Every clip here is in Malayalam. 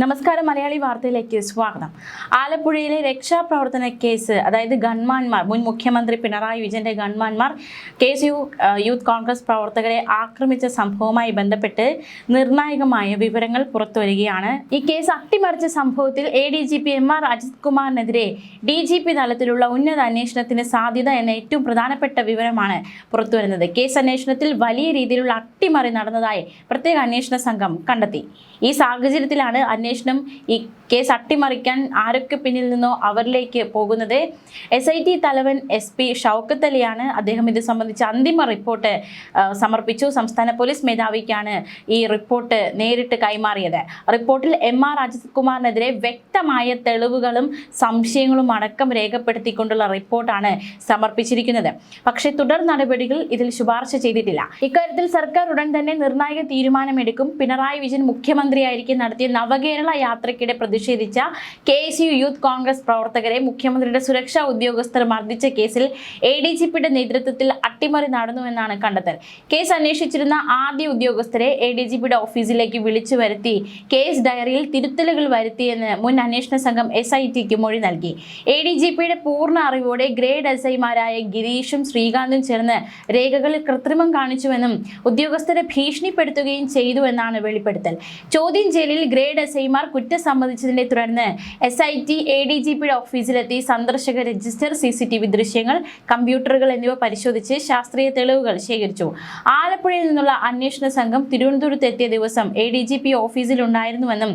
നമസ്കാരം. മലയാളി വാർത്തയിലേക്ക് സ്വാഗതം. ആലപ്പുഴയിലെ രക്ഷാപ്രവർത്തന കേസ്, അതായത് ഗൺമാൻമാർ, മുൻ മുഖ്യമന്ത്രി പിണറായി വിജയന്റെ ഗൺമാൻമാർ യൂത്ത് കോൺഗ്രസ് പ്രവർത്തകരെ ആക്രമിച്ച സംഭവവുമായി ബന്ധപ്പെട്ട് നിർണായകമായ വിവരങ്ങൾ പുറത്തുവരികയാണ്. ഈ കേസ് അട്ടിമറിച്ച സംഭവത്തിൽ ADGP MR അജിത് കുമാറിനെതിരെ DGP തലത്തിലുള്ള ഉന്നത അന്വേഷണത്തിന് സാധ്യത എന്ന ഏറ്റവും പ്രധാനപ്പെട്ട വിവരമാണ് പുറത്തുവരുന്നത്. കേസ് അന്വേഷണത്തിൽ വലിയ രീതിയിലുള്ള അട്ടിമറി നടന്നതായി പ്രത്യേക അന്വേഷണ സംഘം കണ്ടെത്തി. ഈ സാഹചര്യത്തിലാണ് അന്വേഷണം ഈ കേസ് അട്ടിമറിക്കാൻ ആരൊക്കെ പിന്നിൽ നിന്നോ അവരിലേക്ക് പോകുന്നത്. SIT തലവൻ SP ഷൗക്കത്ത് അലിയാണ്. അദ്ദേഹം ഇത് സംബന്ധിച്ച് അന്തിമ റിപ്പോർട്ട് സമർപ്പിച്ചു. സംസ്ഥാന പോലീസ് മേധാവിക്കാണ് ഈ റിപ്പോർട്ട് നേരിട്ട് കൈമാറിയത്. റിപ്പോർട്ടിൽ MR അജിത് കുമാറിനെതിരെ വ്യക്തമായ തെളിവുകളും സംശയങ്ങളും അടക്കം രേഖപ്പെടുത്തിക്കൊണ്ടുള്ള റിപ്പോർട്ടാണ് സമർപ്പിച്ചിരിക്കുന്നത്. പക്ഷേ തുടർ നടപടികൾ ഇതിൽ ശുപാർശ ചെയ്തിട്ടില്ല. ഇക്കാര്യത്തിൽ സർക്കാർ ഉടൻ തന്നെ നിർണായക തീരുമാനമെടുക്കും. പിണറായി വിജയൻ മുഖ്യമന്ത്രിയായിരിക്കെ നടത്തിയ നവകേരള യാത്രയ്ക്കിടെ പ്രതിഷേധിച്ച KSU യൂത്ത് കോൺഗ്രസ് പ്രവർത്തകരെ മുഖ്യമന്ത്രിയുടെ സുരക്ഷാ ഉദ്യോഗസ്ഥർ മർദ്ദിച്ച കേസിൽ ADGPയുടെ നേതൃത്വത്തിൽ അട്ടിമറി നടന്നുവെന്നാണ് കണ്ടെത്തൽ. കേസ് അന്വേഷിച്ചിരുന്ന ആദ്യ ഉദ്യോഗസ്ഥരെ ADGPയുടെ ഓഫീസിലേക്ക് വിളിച്ചു വരുത്തി കേസ് ഡയറിയിൽ തിരുത്തലുകൾ വരുത്തിയെന്ന് മുൻ അന്വേഷണ സംഘം SITക്ക് മൊഴി നൽകി. ADGPയുടെ പൂർണ്ണ അറിവോടെ ഗ്രേഡ് SIമാരായ ഗിരീഷും ശ്രീകാന്തും ചേർന്ന് രേഖകളിൽ കൃത്രിമം കാണിച്ചുവെന്നും ഉദ്യോഗസ്ഥരെ ഭീഷണിപ്പെടുത്തുകയും ചെയ്തുവെന്നാണ് വെളിപ്പെടുത്തൽ. ചോദ്യം ചെയ്യലിൽ ഗ്രേഡ് SIമാർ കുറ്റം സമ്മതിച്ചതിനെ തുടർന്ന് SIT ADGPയുടെ ഓഫീസിലെത്തി സന്ദർശക രജിസ്റ്റർ, CCTV ദൃശ്യങ്ങൾ, കമ്പ്യൂട്ടറുകൾ എന്നിവ പരിശോധിച്ച് ശാസ്ത്രീയ തെളിവുകൾ ശേഖരിച്ചു. ആലപ്പുഴയിൽ നിന്നുള്ള അന്വേഷണ സംഘം തിരുവനന്തപുരത്ത് എത്തിയ ദിവസം ADGP ഓഫീസിൽ ഉണ്ടായിരുന്നുവെന്നും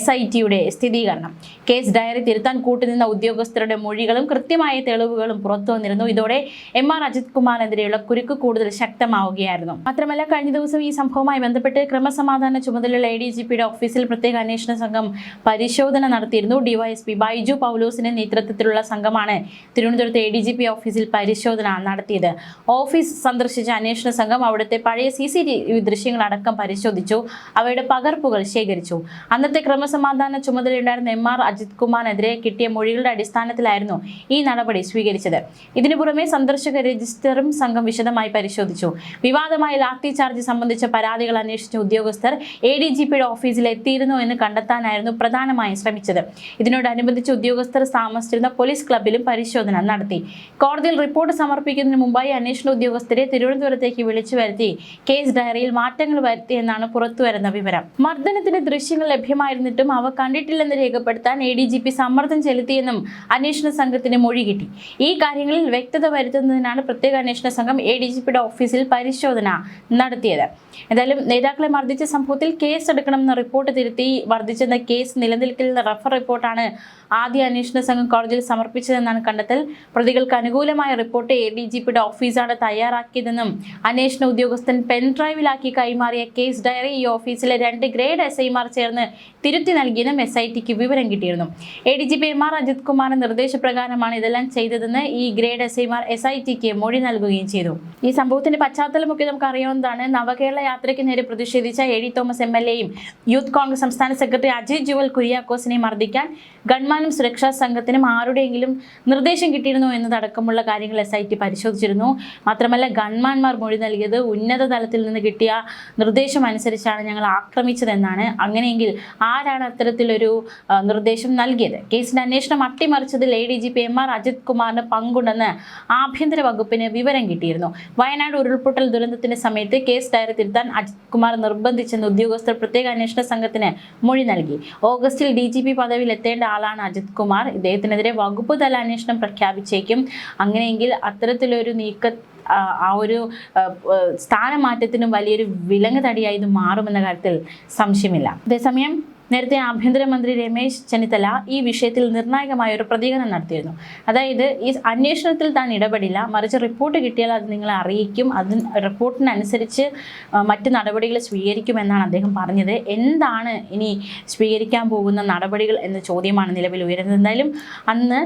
SITയുടെ സ്ഥിരീകരണം. കേസ് ഡയറി തിരുത്താൻ കൂട്ടുനിന്ന ഉദ്യോഗസ്ഥരുടെ മൊഴികളും കൃത്യമായ തെളിവുകളും പുറത്തു വന്നിരുന്നു. ഇതോടെ MR അജിത് കുമാറിനെതിരെയുള്ള കുരുക്ക് കൂടുതൽ ശക്തമാവുകയായിരുന്നു. മാത്രമല്ല, കഴിഞ്ഞ ദിവസം ഈ സംഭവവുമായി ബന്ധപ്പെട്ട് ക്രമസമാധാന ചുമതലയുള്ള ADGPയുടെ ഓഫീസിൽ പ്രത്യേക അന്വേഷണ സംഘം പരിശോധന നടത്തിയിരുന്നു. DYSP ബൈജു പൗലോസിന്റെ നേതൃത്വത്തിലുള്ള സംഘമാണ് തിരുവനന്തപുരത്ത് ADGP ഓഫീസിൽ പരിശോധന നടത്തിയത്. ഓഫീസ് സന്ദർശിച്ച അന്വേഷണ സംഘം അവിടുത്തെ പഴയ CCTV ദൃശ്യങ്ങളടക്കം പരിശോധിച്ചു. അവയുടെ പകർപ്പുകൾ ശേഖരിച്ചു. അന്നത്തെ ക്രമസമാധാന ചുമതലയുണ്ടായിരുന്ന MR അജിത് കുമാറിനെതിരെ കിട്ടിയ മൊഴികളുടെ അടിസ്ഥാനത്തിലായിരുന്നു ഈ നടപടി സ്വീകരിച്ചത്. ഇതിനു പുറമെ സന്ദർശക രജിസ്റ്ററും സംഘം വിശദമായി പരിശോധിച്ചു. വിവാദമായ ലാത്തി ചാർജ് സംബന്ധിച്ച പരാതികൾ അന്വേഷിച്ച ഉദ്യോഗസ്ഥർ ADGPയുടെ ഓഫീസിൽ എത്തിയിരുന്നോ എന്ന് കണ്ടെത്താനായിരുന്നു പ്രധാനമായും ശ്രമിച്ചത്. ഇതിനോടനുബന്ധിച്ച് ഉദ്യോഗസ്ഥർ താമസിച്ചിരുന്ന പോലീസ് ക്ലബിലും പരിശോധന നടത്തി. കോടതിയിൽ റിപ്പോർട്ട് സമർപ്പിക്കുന്നതിന് മുമ്പായി അന്വേഷണ ഉദ്യോഗസ്ഥരെ തിരുവനന്തപുരത്തേക്ക് വിളിച്ചു വരുത്തി കേസ് ഡയറിയിൽ മാറ്റങ്ങൾ വരുത്തിയെന്നാണ് പുറത്തുവരുന്ന വിവരം. മർദ്ദനത്തിന്റെ ദൃശ്യങ്ങൾ ലഭ്യമായിരുന്നിട്ടും അവ കണ്ടിട്ടില്ലെന്ന് രേഖപ്പെടുത്താൻ ADGP സമ്മർദ്ദം ചെലുത്തിയെന്നും അന്വേഷണ സംഘത്തിന് മൊഴി കിട്ടി. ഈ കാര്യങ്ങളിൽ വ്യക്തത വരുത്തുന്നതിനാണ് പ്രത്യേക അന്വേഷണ സംഘം ADGPയുടെ ഓഫീസിൽ പരിശോധന നടത്തിയത്. എന്തായാലും നേതാക്കളെ മർദ്ദിച്ച സംഭവത്തിൽ കേസ് എടുക്കണമെന്ന റിപ്പോർട്ട് തിരുത്തി വർദ്ധിച്ചെന്ന കേസ് നിലനിൽക്കുന്ന റഫർ റിപ്പോർട്ടാണ് ആദ്യ അന്വേഷണ സംഘം കോടതിയിൽ സമർപ്പിച്ചതെന്നാണ് കണ്ടെത്തൽ. പ്രതികൾക്ക് അനുകൂലമായ റിപ്പോർട്ട് ADGPയുടെ ഓഫീസാണ് തയ്യാറാക്കിയതെന്നും അന്വേഷണ ഉദ്യോഗസ്ഥൻ പെൻഡ്രൈവിലാക്കി കൈമാറിയ കേസ് ഡയറി ഈ ഓഫീസിലെ 2 ഗ്രേഡ് SIമാർ ചേർന്ന് തിരുത്തി നൽകിയെന്നും SITക്ക് വിവരം കിട്ടിയിരുന്നു. ADGP MR അജിത് കുമാറിന്റെ നിർദ്ദേശപ്രകാരമാണ് ഇതെല്ലാം ചെയ്തതെന്ന് ഈ ഗ്രേഡ് SIമാർ SITക്ക് മൊഴി നൽകുകയും ചെയ്തു. ഈ സംഭവത്തിന്റെ പശ്ചാത്തലമൊക്കെ നമുക്ക് അറിയാവുന്നതാണ്. നവകേരള യാത്രയ്ക്ക് നേരെ പ്രതിഷേധിച്ച AD തോമസ് MLAയും യൂത്ത് കോൺഗ്രസ് സംസ്ഥാന സെക്രട്ടറി അജയ് ജുവൽ കുര്യാക്കോസിനെ മർദ്ദിക്കാൻ ഗൺമാനും സുരക്ഷാ സംഘത്തിനും ആരുടെയെങ്കിലും നിർദ്ദേശം കിട്ടിയിരുന്നോ എന്നതടക്കമുള്ള കാര്യങ്ങൾ SIT പരിശോധിച്ചിരുന്നു. മാത്രമല്ല, ഗൺമാൻമാർ മൊഴി നൽകിയത് ഉന്നത തലത്തിൽ നിന്ന് കിട്ടിയ നിർദ്ദേശം അനുസരിച്ചാണ് ഞങ്ങൾ ആക്രമിച്ചതെന്നാണ്. അങ്ങനെയെങ്കിൽ ആരാണ് അത്തരത്തിലൊരു നിർദ്ദേശം നൽകിയത്? കേസിന്റെ അന്വേഷണം അട്ടിമറിച്ചതിൽ ADGP MR അജിത് കുമാറിന് പങ്കുണ്ടെന്ന് ആഭ്യന്തര വകുപ്പിന് വിവരം കിട്ടിയിരുന്നു. വയനാട് ഉരുൾപൊട്ടൽ ദുരന്തത്തിന്റെ സമയത്ത് കേസ് ഡയറി തിരുത്താൻ അജിത് കുമാർ നിർബന്ധിച്ചെന്ന് ഉദ്യോഗസ്ഥർ പ്രത്യേക അന്വേഷണ സംഘത്തിന് മൊഴി നൽകി. ഓഗസ്റ്റിൽ DGP പദവിയിൽ എത്തേണ്ട ആളാണ് അജിത് കുമാർ. ഇദ്ദേഹത്തിനെതിരെ വകുപ്പ് തല അന്വേഷണം പ്രഖ്യാപിച്ചേക്കും. അങ്ങനെയെങ്കിൽ അത്തരത്തിലൊരു ആ ഒരു സ്ഥാനമാറ്റത്തിനും വലിയൊരു വിലങ്ങ് തടിയായി ഇത് മാറുമെന്ന കാര്യത്തിൽ സംശയമില്ല. അതേസമയം നേരത്തെ ആഭ്യന്തരമന്ത്രി രമേശ് ചെന്നിത്തല ഈ വിഷയത്തിൽ നിർണായകമായ ഒരു പ്രതികരണം നടത്തിയിരുന്നു. അതായത്, ഈ അന്വേഷണത്തിൽ താൻ ഇടപെടില്ല, മറിച്ച് റിപ്പോർട്ട് കിട്ടിയാൽ അത് നിങ്ങളെ അറിയിക്കും, റിപ്പോർട്ടിനനുസരിച്ച് മറ്റ് നടപടികൾ സ്വീകരിക്കുമെന്നാണ് അദ്ദേഹം പറഞ്ഞത്. എന്താണ് ഇനി സ്വീകരിക്കാൻ പോകുന്ന നടപടികൾ എന്ന ചോദ്യമാണ് നിലവിൽ ഉയരുന്നത്. എന്തായാലും അന്ന്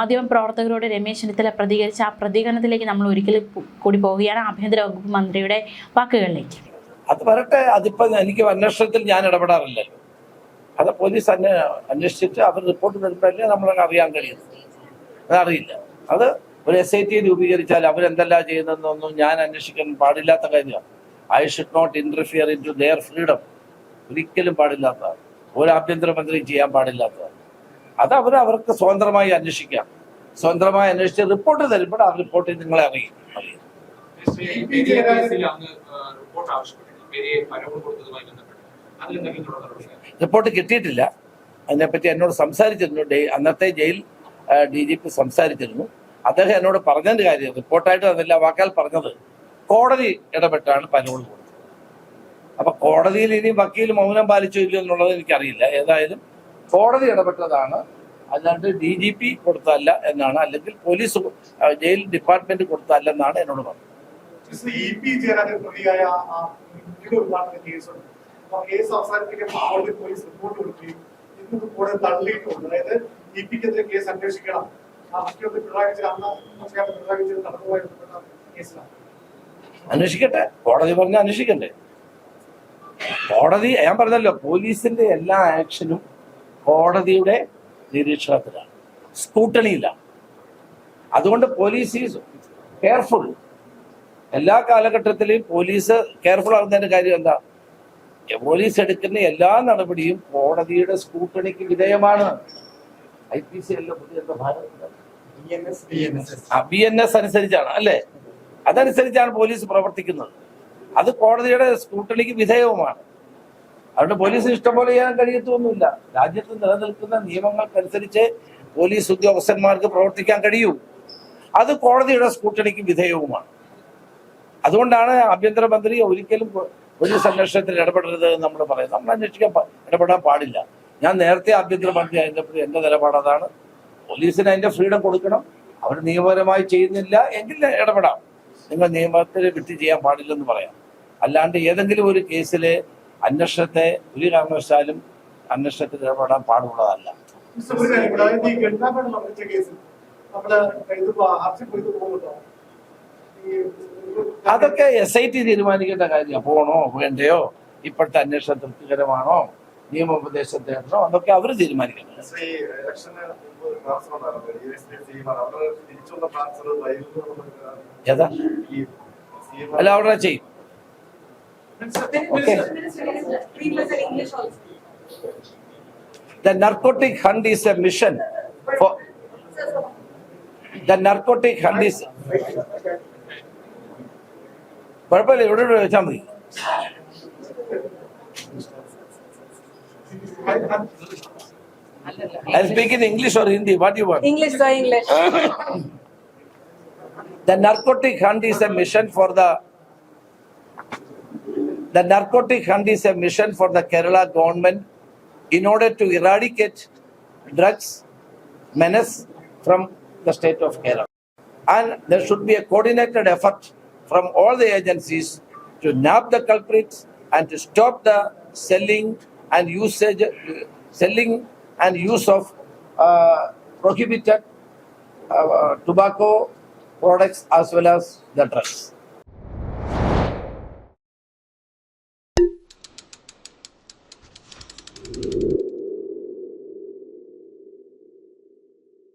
മാധ്യമപ്രവർത്തകരോട് രമേശ് ചെന്നിത്തല പ്രതികരിച്ച ആ പ്രതികരണത്തിലേക്ക് നമ്മൾ ഒരിക്കലും കൂടി പോവുകയാണ്. ആഭ്യന്തര വകുപ്പ് മന്ത്രിയുടെ വാക്കുകളിലേക്ക്. അത് വരട്ടെ. അതിപ്പോ എനിക്ക് അന്വേഷണത്തിൽ ഞാൻ ഇടപെടാറില്ലല്ലോ. അത് പോലീസ് അന്വേഷിച്ചിട്ട് അവർ റിപ്പോർട്ട് തരുമ്പോഴല്ലേ നമ്മളൊക്കെ അറിയാൻ കഴിയുന്നത്. അതറിയില്ല. അത് ഒരു SIT രൂപീകരിച്ചാൽ അവരെന്തെല്ലാം ചെയ്യുന്നതെന്നൊന്നും ഞാൻ അന്വേഷിക്കാൻ പാടില്ലാത്ത കാര്യമാണ്. I should not interfere into their freedom. ഒരിക്കലും പാടില്ലാത്തതാണ്. ഒരു ആഭ്യന്തരമന്ത്രിയും ചെയ്യാൻ പാടില്ലാത്തതാണ്. അത് അവർക്ക് സ്വതന്ത്രമായി അന്വേഷിക്കാം. സ്വതന്ത്രമായി അന്വേഷിച്ച് റിപ്പോർട്ട് തരുമ്പോൾ ആ റിപ്പോർട്ടിൽ നിങ്ങളെ അറിയും. റിപ്പോർട്ട് കിട്ടിയിട്ടില്ല. അതിനെപ്പറ്റി എന്നോട് സംസാരിച്ചിരുന്നു. അന്നത്തെ ജയിൽ DGP സംസാരിച്ചിരുന്നു. അദ്ദേഹം എന്നോട് പറഞ്ഞതിന്റെ കാര്യം റിപ്പോർട്ടായിട്ട് അതല്ല, വാക്കാൽ പറഞ്ഞത് കോടതി ഇടപെട്ടാണ് പരോൾ കൊടുത്തത്. അപ്പൊ കോടതിയിൽ ഇനി വക്കീൽ മൗനം പാലിച്ചോ ഇല്ലയോ എന്നുള്ളത് എനിക്കറിയില്ല. ഏതായാലും കോടതി ഇടപെട്ടതാണ്, അല്ലാണ്ട് DGP കൊടുത്തല്ല എന്നാണ്, അല്ലെങ്കിൽ പോലീസ് ജയിൽ ഡിപ്പാർട്ട്മെന്റ് കൊടുത്തല്ലെന്നാണ് എന്നോട് പറഞ്ഞത്. കേസ് അവസാനിപ്പിക്കുമ്പോൾ കോടതി പോലീസ് റിപ്പോർട്ട് കൊടുക്കുകയും ഇന്ന് കോടതി തള്ളിയിട്ടുണ്ട്. അതായത് ഇപിക്കെതിരെ കേസ് അന്വേഷിക്കണം. മുഖ്യമന്ത്രി പിണറായി വിജയൻ അന്ന് മുഖ്യമന്ത്രി പിണറായി വിജയൻ കടന്നുപോയി കേസിലാണ്. അന്വേഷിക്കട്ടെ, കോടതി പറഞ്ഞ അന്വേഷിക്കണ്ടേ. കോടതി, ഞാൻ പറഞ്ഞല്ലോ, പോലീസിന്റെ എല്ലാ ആക്ഷനും കോടതിയുടെ നിരീക്ഷണത്തിലാണ്, സ്കൂട്ടണിയിലാണ്. അതുകൊണ്ട് പോലീസ് ഈസ് കെയർഫുൾ. എല്ലാ കാലഘട്ടത്തിലും പോലീസ് കെയർഫുൾ ആകുന്നതിന്റെ കാര്യം എന്താ? പോലീസ് എടുക്കുന്ന എല്ലാ നടപടിയും കോടതിയുടെ സ്കൂട്ടണിക്ക് വിധേയമാണ്. IPC അല്ല പുതിയ BNS അനുസരിച്ചാണ് അല്ലേ? അതനുസരിച്ചാണ് പോലീസ് പ്രവർത്തിക്കുന്നത്. അത് കോടതിയുടെ സ്കൂട്ടണിക്ക് വിധേയവുമാണ്. അതുകൊണ്ട് പോലീസിന് ഇഷ്ടംപോലെ ചെയ്യാൻ കഴിയത്തൊന്നുമില്ല. രാജ്യത്ത് നിലനിൽക്കുന്ന നിയമങ്ങൾക്കനുസരിച്ച് പോലീസ് ഉദ്യോഗസ്ഥന്മാർക്ക് പ്രവർത്തിക്കാൻ കഴിയൂ. അത് കോടതിയുടെ സ്കൂട്ടണിക്ക് വിധേയവുമാണ്. അതുകൊണ്ടാണ് ആഭ്യന്തരമന്ത്രി ഒരിക്കലും പോലീസ് അന്വേഷണത്തിൽ ഇടപെടരുത് എന്ന് നമ്മൾ പറയുന്നത്. നമ്മൾ അന്വേഷിക്കാൻ ഇടപെടാൻ പാടില്ല. ഞാൻ നേരത്തെ ആഭ്യന്തരമന്ത്രി ആയപ്പോൾ എന്റെ നിലപാട് അതാണ്. പോലീസിന് അതിന്റെ ഫ്രീഡം കൊടുക്കണം. അവർ നിയമപരമായി ചെയ്യുന്നില്ല എങ്കിൽ ഇടപെടാം. നിങ്ങൾ നിയമത്തിൽ വിട്ട് ചെയ്യാൻ പാടില്ലെന്ന് പറയാം. അല്ലാണ്ട് ഏതെങ്കിലും ഒരു കേസിലെ അന്വേഷണത്തെ ഒരു കാരണവശാലും അന്വേഷണത്തിൽ ഇടപെടാൻ പാടുള്ളതല്ല. അതൊക്കെ SIT തീരുമാനിക്കേണ്ട കാര്യമാണ്. പോകണോ വേണ്ടയോ, ഇപ്പോഴത്തെ അന്വേഷണം തൃപ്തികരമാണോ, നിയമോപദേശം തേടണോ, അതൊക്കെ അവർ തീരുമാനിക്കണം. ഏതാ അല്ല അവിടെ ചെയ്യും. The narcotic hunt is a mission for the narcotic hunt is കുഴപ്പമില്ല, ഇവിടെ വെച്ചാൽ മതി. I speak in English or Hindi. What do you want? English, sir, English. The narcotic hunt is a mission for the narcotic hunt is a mission for the Kerala government in order to eradicate drugs menace from the state of Kerala. And there should be a coordinated effort from all the agencies to nab the culprits and to stop the selling and use of prohibited tobacco products as well as the drugs.